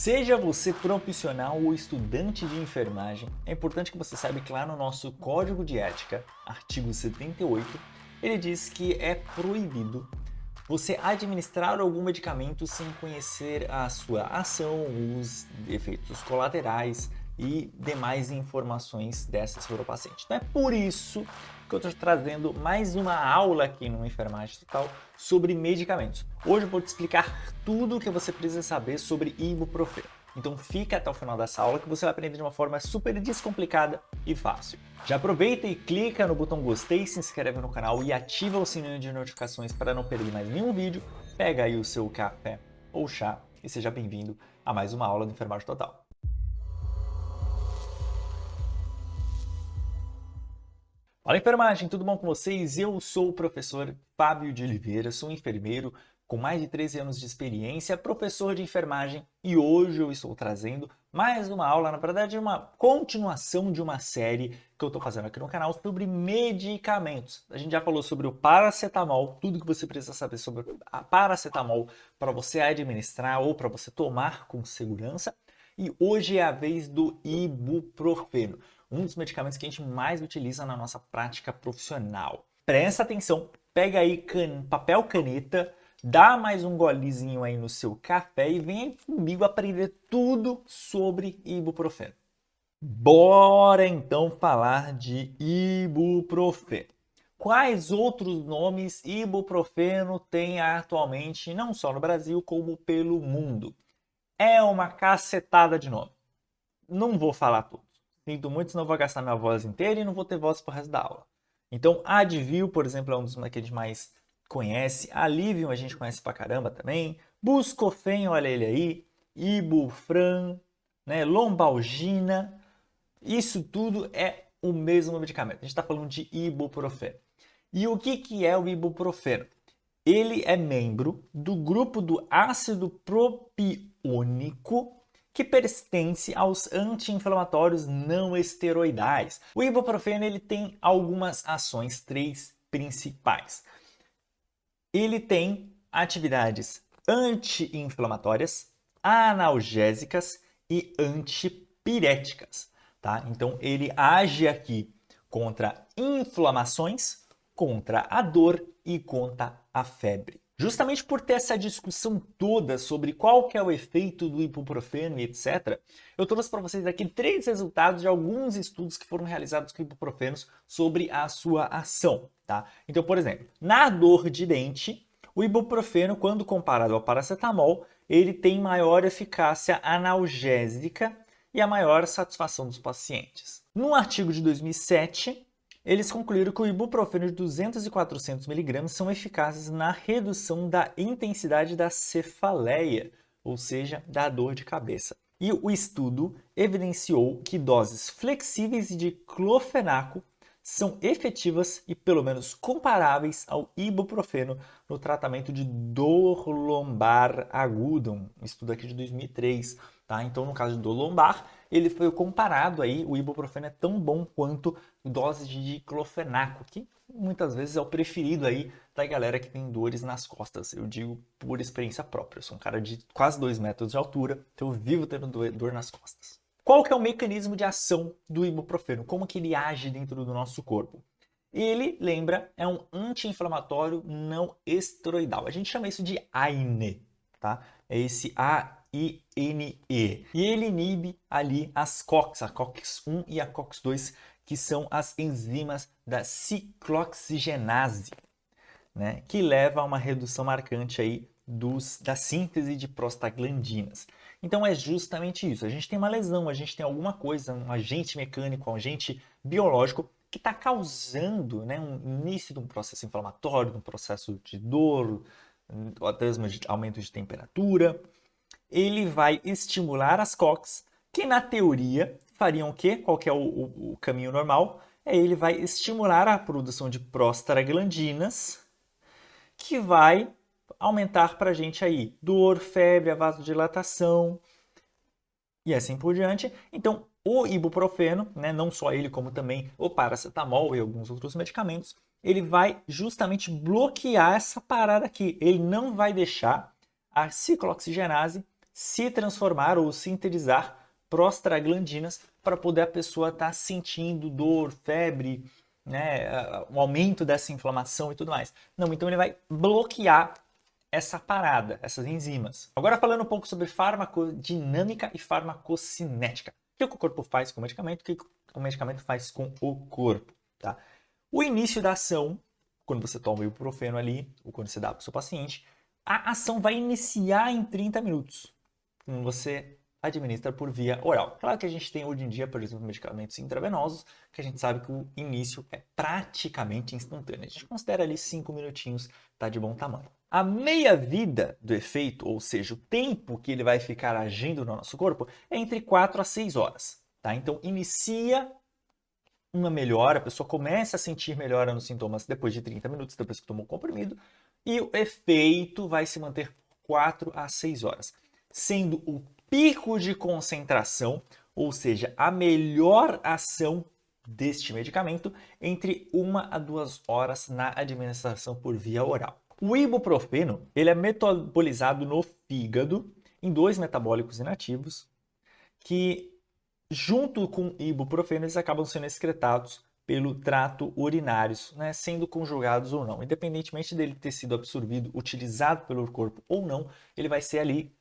Seja você profissional ou estudante de enfermagem, é importante que você saiba que lá no nosso Código de Ética, artigo 78, ele diz que é proibido você administrar algum medicamento sem conhecer a sua ação, os efeitos colaterais e demais informações dessas sobre o paciente. Então é por isso que eu estou trazendo mais uma aula aqui no Enfermagem Total sobre medicamentos. Hoje eu vou te explicar tudo o que você precisa saber sobre ibuprofeno. Então fica até o final dessa aula que você vai aprender de uma forma super descomplicada e fácil. Já aproveita e clica no botão gostei, se inscreve no canal e ativa o sininho de notificações para não perder mais nenhum vídeo. Pega aí o seu café ou chá e seja bem-vindo a mais uma aula do Enfermagem Total. Fala enfermagem, tudo bom com vocês? Eu sou o professor Fábio de Oliveira, sou enfermeiro com mais de 13 anos de experiência, professor de enfermagem e hoje eu estou trazendo mais uma aula, na verdade uma continuação de uma série que eu estou fazendo aqui no canal sobre medicamentos. A gente já falou sobre o paracetamol, tudo que você precisa saber sobre a paracetamol para você administrar ou para você tomar com segurança. E hoje é a vez do ibuprofeno, um dos medicamentos que a gente mais utiliza na nossa prática profissional. Presta atenção, pega aí papel, caneta, dá mais um golezinho aí no seu café e vem comigo aprender tudo sobre ibuprofeno. Bora então falar de ibuprofeno. Quais outros nomes ibuprofeno tem atualmente, não só no Brasil, como pelo mundo? É uma cacetada de nome. Não vou falar todos. Sinto muito, senão vou gastar minha voz inteira e não vou ter voz pro resto da aula. Então, Advil, por exemplo, é um dos que a gente mais conhece. Alivium a gente conhece pra caramba também. Buscofen, olha ele aí. Ibufran, né? Lombalgina. Isso tudo é o mesmo medicamento. A gente está falando de ibuprofeno. E o que é o ibuprofeno? Ele é membro do grupo do ácido propiônico que pertence aos anti-inflamatórios não esteroidais. O ibuprofeno ele tem algumas ações, três principais. Ele tem atividades anti-inflamatórias, analgésicas e antipiréticas, tá? Então ele age aqui contra inflamações, contra a dor e contra a febre. Justamente por ter essa discussão toda sobre qual que é o efeito do ibuprofeno e etc., eu trouxe para vocês aqui 3 resultados de alguns estudos que foram realizados com ibuprofenos sobre a sua ação, tá? Então, por exemplo, na dor de dente, o ibuprofeno, quando comparado ao paracetamol, ele tem maior eficácia analgésica e a maior satisfação dos pacientes. Num artigo de 2007, eles concluíram que o ibuprofeno de 200 e 400 mg são eficazes na redução da intensidade da cefaleia, ou seja, da dor de cabeça. E o estudo evidenciou que doses flexíveis de clofenaco são efetivas e pelo menos comparáveis ao ibuprofeno no tratamento de dor lombar aguda, um estudo aqui de 2003. Tá? Então, no caso de dor lombar, ele foi comparado aí, o ibuprofeno é tão bom quanto doses de diclofenaco, que muitas vezes é o preferido aí da galera que tem dores nas costas. Eu digo por experiência própria, eu sou um cara de quase 2 metros de altura, então eu vivo tendo dor nas costas. Qual que é o mecanismo de ação do ibuprofeno? Como que ele age dentro do nosso corpo? Ele, lembra, é um anti-inflamatório não esteroidal. A gente chama isso de AINE, tá? É esse AINE. E ele inibe ali as COX, a COX-1 e a COX-2, que são as enzimas da ciclooxigenase, né? Que leva a uma redução marcante aí da síntese de prostaglandinas. Então é justamente isso. A gente tem uma lesão, a gente tem alguma coisa, um agente mecânico, um agente biológico que está causando, né, um início de um processo inflamatório, de um processo de dor, ou até mesmo de aumento de temperatura. Ele vai estimular as COX, que na teoria fariam o quê? Qual que é o caminho normal? Ele vai estimular a produção de prostaglandinas, que vai aumentar para a gente aí dor, febre, a vasodilatação e assim por diante. Então, o ibuprofeno, né, não só ele, como também o paracetamol e alguns outros medicamentos, ele vai justamente bloquear essa parada aqui. Ele não vai deixar a ciclooxigenase se transformar ou sintetizar prostaglandinas para poder a pessoa estar sentindo dor, febre, né, um aumento dessa inflamação e tudo mais. Não, então ele vai bloquear essa parada, essas enzimas. Agora falando um pouco sobre farmacodinâmica e farmacocinética. O que o corpo faz com o medicamento, o que o medicamento faz com o corpo, tá? O início da ação, quando você toma o ibuprofeno ali, ou quando você dá para o seu paciente, a ação vai iniciar em 30 minutos. Quando você administra por via oral. Claro que a gente tem hoje em dia, por exemplo, medicamentos intravenosos, que a gente sabe que o início é praticamente instantâneo. A gente considera ali 5 minutinhos, tá de bom tamanho. A meia-vida do efeito, ou seja, o tempo que ele vai ficar agindo no nosso corpo, é entre 4 a 6 horas. Tá? Então, inicia uma melhora, a pessoa começa a sentir melhora nos sintomas depois de 30 minutos, depois que tomou o comprimido, e o efeito vai se manter por 4 a 6 horas, sendo o pico de concentração, ou seja, a melhor ação deste medicamento, entre 1 a 2 horas na administração por via oral. O ibuprofeno ele é metabolizado no fígado em 2 metabólicos inativos que, junto com ibuprofeno, eles acabam sendo excretados pelo trato urinário, né, sendo conjugados ou não. Independentemente dele ter sido absorvido, utilizado pelo corpo ou não, ele vai ser ali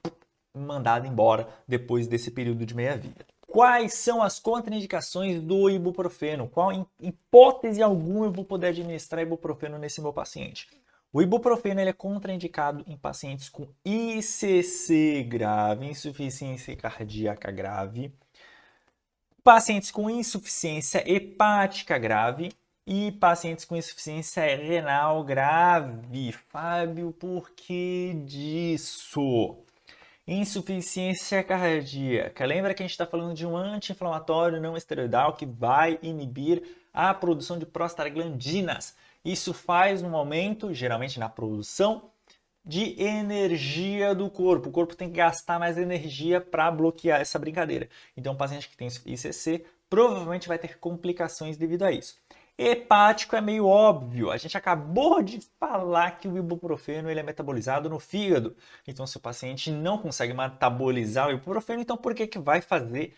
mandado embora depois desse período de meia-vida. Quais são as contraindicações do ibuprofeno? Qual hipótese alguma eu vou poder administrar ibuprofeno nesse meu paciente? O ibuprofeno ele é contraindicado em pacientes com ICC grave, insuficiência cardíaca grave, pacientes com insuficiência hepática grave e pacientes com insuficiência renal grave. Fábio, por que disso? Insuficiência cardíaca. Lembra que a gente está falando de um anti-inflamatório não esteroidal que vai inibir a produção de prostaglandinas. Isso faz um aumento, geralmente na produção, de energia do corpo. O corpo tem que gastar mais energia para bloquear essa brincadeira. Então, o paciente que tem ICC provavelmente vai ter complicações devido a isso. Hepático é meio óbvio. A gente acabou de falar que o ibuprofeno ele é metabolizado no fígado. Então, se o paciente não consegue metabolizar o ibuprofeno, então por que vai fazer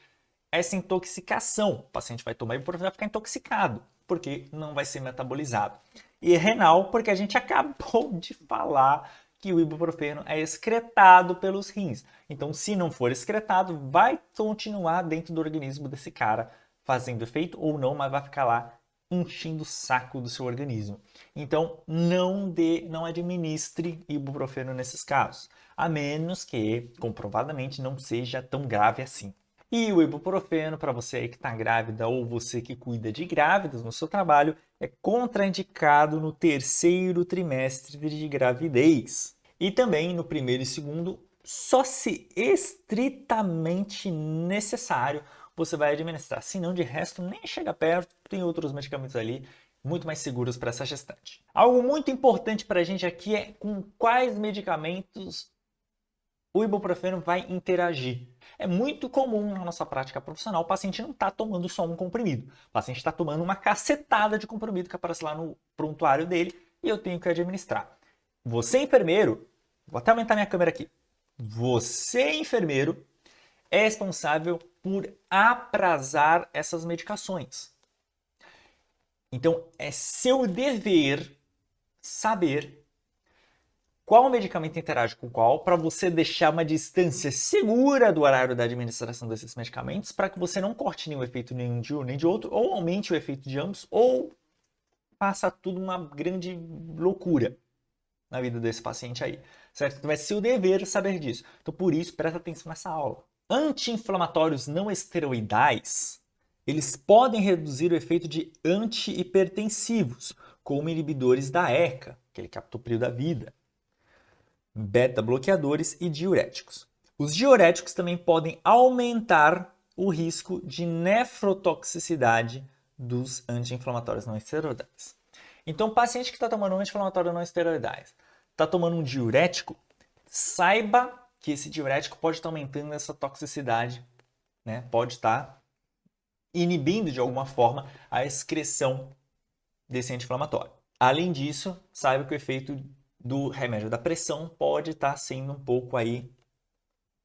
essa intoxicação? O paciente vai tomar ibuprofeno e vai ficar intoxicado, porque não vai ser metabolizado. E renal, porque a gente acabou de falar que o ibuprofeno é excretado pelos rins. Então, se não for excretado, vai continuar dentro do organismo desse cara, fazendo efeito ou não, mas vai ficar lá enchendo o saco do seu organismo. Então, não administre ibuprofeno nesses casos, a menos que, comprovadamente, não seja tão grave assim. E o ibuprofeno, para você aí que está grávida ou você que cuida de grávidas no seu trabalho, é contraindicado no 3º trimestre de gravidez. E também no 1º e 2º, só se estritamente necessário, você vai administrar. Se não, de resto, nem chega perto, tem outros medicamentos ali muito mais seguros para essa gestante. Algo muito importante para a gente aqui é com quais medicamentos o ibuprofeno vai interagir. É muito comum na nossa prática profissional o paciente não está tomando só um comprimido. O paciente está tomando uma cacetada de comprimido que aparece lá no prontuário dele e eu tenho que administrar. Você, enfermeiro, vou até aumentar minha câmera aqui. Você, enfermeiro, é responsável por aprazar essas medicações. Então, é seu dever saber qual medicamento interage com qual, para você deixar uma distância segura do horário da administração desses medicamentos, para que você não corte nenhum efeito nenhum de um nem de outro, ou aumente o efeito de ambos, ou faça tudo uma grande loucura na vida desse paciente aí, certo? Então é seu dever saber disso. Então por isso, presta atenção nessa aula. Anti-inflamatórios não esteroidais, eles podem reduzir o efeito de antihipertensivos, como inibidores da ECA, aquele captopril da vida, beta-bloqueadores e diuréticos. Os diuréticos também podem aumentar o risco de nefrotoxicidade dos anti-inflamatórios não esteroidais. Então, o paciente que está tomando um anti-inflamatório não esteroidais, está tomando um diurético, saiba que esse diurético pode estar aumentando essa toxicidade, né? Pode estar inibindo de alguma forma a excreção desse anti-inflamatório. Além disso, saiba que o efeito do remédio da pressão pode estar sendo um pouco aí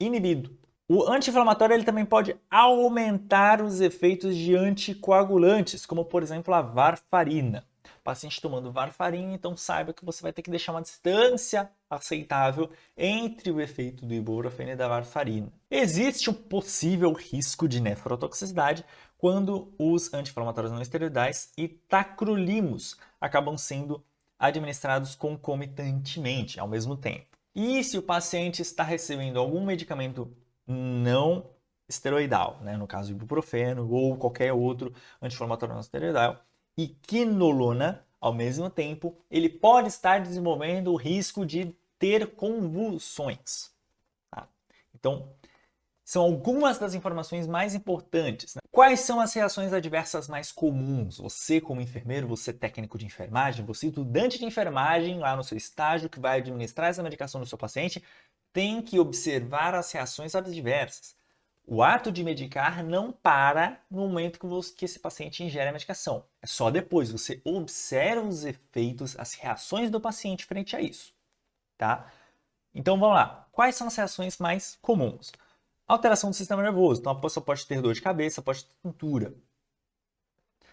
inibido. O anti-inflamatório ele também pode aumentar os efeitos de anticoagulantes, como por exemplo a varfarina. O paciente tomando varfarina, então saiba que você vai ter que deixar uma distância aceitável entre o efeito do ibuprofeno e da varfarina. Existe um possível risco de nefrotoxicidade quando os anti-inflamatórios não esteroidais e tacrolimus acabam sendo administrados concomitantemente, ao mesmo tempo. E se o paciente está recebendo algum medicamento não esteroidal, né? No caso ibuprofeno ou qualquer outro anti-inflamatório não esteroidal, e quinolona, ao mesmo tempo, ele pode estar desenvolvendo o risco de ter convulsões. Tá? Então, são algumas das informações mais importantes. Né? Quais são as reações adversas mais comuns? Você, como enfermeiro, você técnico de enfermagem, você estudante de enfermagem lá no seu estágio que vai administrar essa medicação no seu paciente, tem que observar as reações adversas. O ato de medicar não para no momento que esse paciente ingere a medicação. É só depois, você observa os efeitos, as reações do paciente frente a isso. Tá? Então vamos lá. Quais são as reações mais comuns? Alteração do sistema nervoso. Então a pessoa pode ter dor de cabeça, pode ter tontura.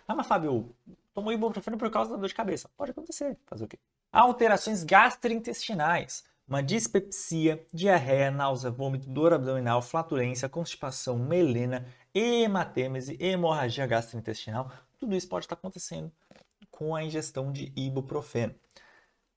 Ah, mas Fábio, tomou ibuprofeno por causa da dor de cabeça. Pode acontecer. Fazer o quê? Alterações gastrointestinais. Uma dispepsia, diarreia, náusea, vômito, dor abdominal, flatulência, constipação, melena, hematêmese, hemorragia gastrointestinal. Tudo isso pode estar acontecendo com a ingestão de ibuprofeno.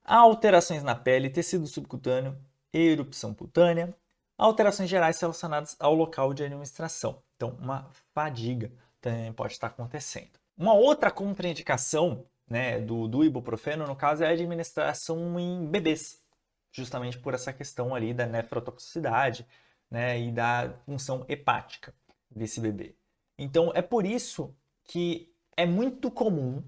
Alterações na pele, tecido subcutâneo, erupção cutânea. Alterações gerais relacionadas ao local de administração. Então, uma fadiga também pode estar acontecendo. Uma outra contraindicação, né, do ibuprofeno, no caso, é a administração em bebês, justamente por essa questão ali da nefrotoxicidade, né, e da função hepática desse bebê. Então, é por isso que é muito comum,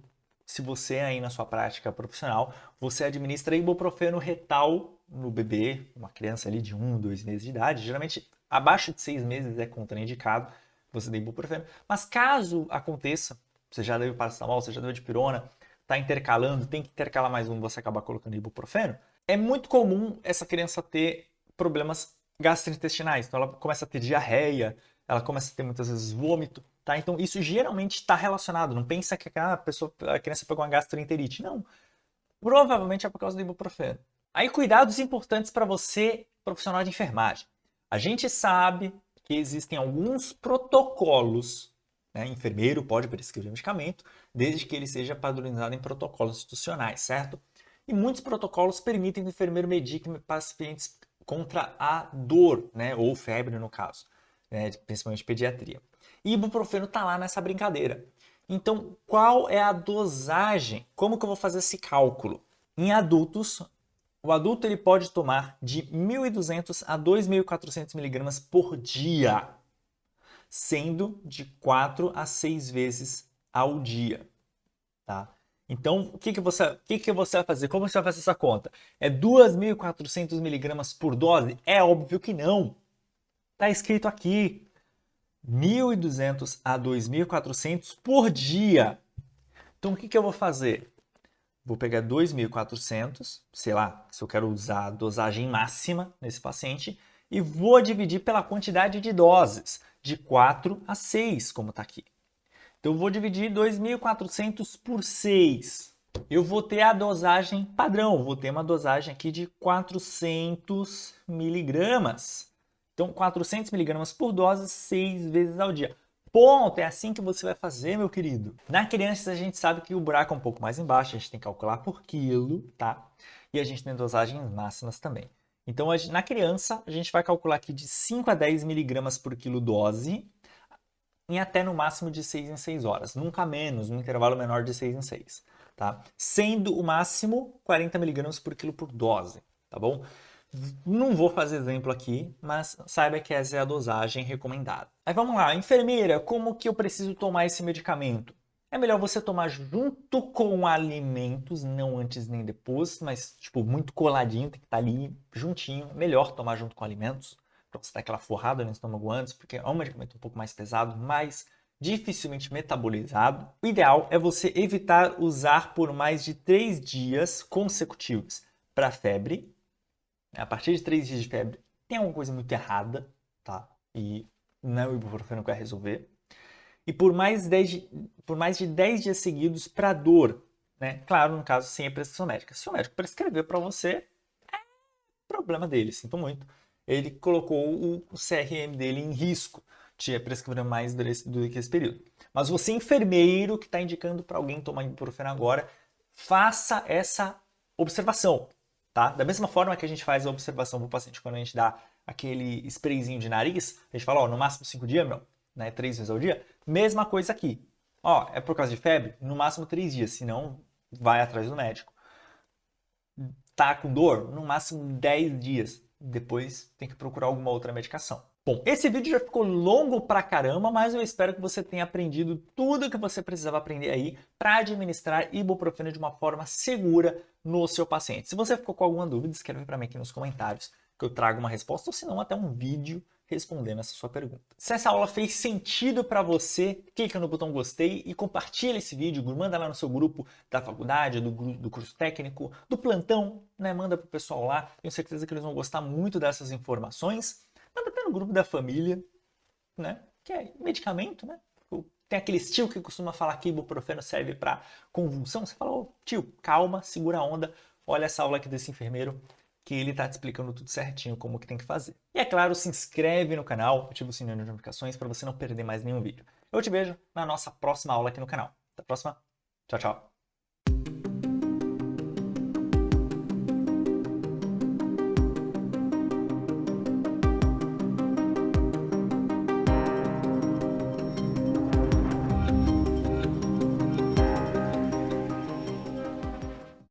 se você aí na sua prática profissional, você administra ibuprofeno retal no bebê, uma criança ali de 1, 2 meses de idade, geralmente abaixo de 6 meses é contraindicado você dar ibuprofeno, mas caso aconteça, você já deu paracetamol, você já deu dipirona, está intercalando, tem que intercalar mais um, você acabar colocando ibuprofeno, é muito comum essa criança ter problemas gastrointestinais, então ela começa a ter diarreia, ela começa a ter muitas vezes vômito, tá? Então isso geralmente está relacionado, não pensa que a criança pegou uma gastroenterite, não. Provavelmente é por causa do ibuprofeno. Aí, cuidados importantes para você, profissional de enfermagem. A gente sabe que existem alguns protocolos, né? Enfermeiro pode prescrever medicamento, desde que ele seja padronizado em protocolos institucionais, certo? E muitos protocolos permitem que o enfermeiro medique pacientes contra a dor, né? Ou febre, no caso, né? Principalmente pediatria. E ibuprofeno está lá nessa brincadeira. Então, qual é a dosagem? Como que eu vou fazer esse cálculo? Em adultos, o adulto ele pode tomar de 1.200 a 2.400 miligramas por dia, sendo de 4 a 6 vezes ao dia. Tá? Então, o que você vai fazer? Como você vai fazer essa conta? É 2.400 miligramas por dose? É óbvio que não. Está escrito aqui. 1.200 a 2.400 por dia. Então, o que eu vou fazer? Vou pegar 2.400, sei lá, se eu quero usar a dosagem máxima nesse paciente, e vou dividir pela quantidade de doses, de 4 a 6, como está aqui. Então, eu vou dividir 2.400 por 6. Eu vou ter a dosagem padrão, vou ter uma dosagem aqui de 400 miligramas. Então, 400 miligramas por dose, 6 vezes ao dia. Ponto, é assim que você vai fazer, meu querido. Na criança, a gente sabe que o buraco é um pouco mais embaixo, a gente tem que calcular por quilo, tá? E a gente tem dosagens máximas também. Então, na criança, a gente vai calcular aqui de 5 a 10 miligramas por quilo dose, em até no máximo de 6 em 6 horas. Nunca menos, num intervalo menor de 6 em 6, tá? Sendo o máximo 40 miligramas por quilo por dose, tá bom? Não vou fazer exemplo aqui, mas saiba que essa é a dosagem recomendada. Aí vamos lá, enfermeira, como que eu preciso tomar esse medicamento? É melhor você tomar junto com alimentos, não antes nem depois, mas tipo muito coladinho, tem que estar ali juntinho. Melhor tomar junto com alimentos, para você dar aquela forrada no estômago antes, porque é um medicamento um pouco mais pesado, mais dificilmente metabolizado. O ideal é você evitar usar por mais de 3 dias consecutivos para febre. A partir de 3 dias de febre, tem alguma coisa muito errada, tá? E não, o ibuprofeno quer resolver. E por mais de 10 dias seguidos para dor, né? Claro, no caso, sem a prescrição médica. Se o médico prescreveu para você, problema dele, sinto muito. Ele colocou o CRM dele em risco de prescrever mais do que esse período. Mas você, enfermeiro, que está indicando para alguém tomar ibuprofeno agora, faça essa observação, tá? Da mesma forma que a gente faz a observação para o paciente quando a gente dá aquele sprayzinho de nariz, a gente fala, ó, no máximo 5 dias, não, né? 3 vezes ao dia. Mesma coisa aqui. Ó, é por causa de febre? No máximo 3 dias, senão vai atrás do médico. Tá com dor? No máximo 10 dias. Depois tem que procurar alguma outra medicação. Bom, esse vídeo já ficou longo pra caramba, mas eu espero que você tenha aprendido tudo que você precisava aprender aí para administrar ibuprofeno de uma forma segura no seu paciente. Se você ficou com alguma dúvida, escreve para mim aqui nos comentários que eu trago uma resposta, ou se não, até um vídeo respondendo essa sua pergunta. Se essa aula fez sentido para você, clica no botão gostei e compartilha esse vídeo, manda lá no seu grupo da faculdade, do curso técnico, do plantão, né? Manda pro pessoal lá, tenho certeza que eles vão gostar muito dessas informações. Manda até no grupo da família, né? Que é medicamento, né? Tem aquele tio que costuma falar que ibuprofeno serve para convulsão. Você fala, ô tio, calma, segura a onda, olha essa aula aqui desse enfermeiro, que ele tá te explicando tudo certinho como que tem que fazer. E é claro, se inscreve no canal, ativa o sininho de notificações para você não perder mais nenhum vídeo. Eu te vejo na nossa próxima aula aqui no canal. Até a próxima. Tchau, tchau.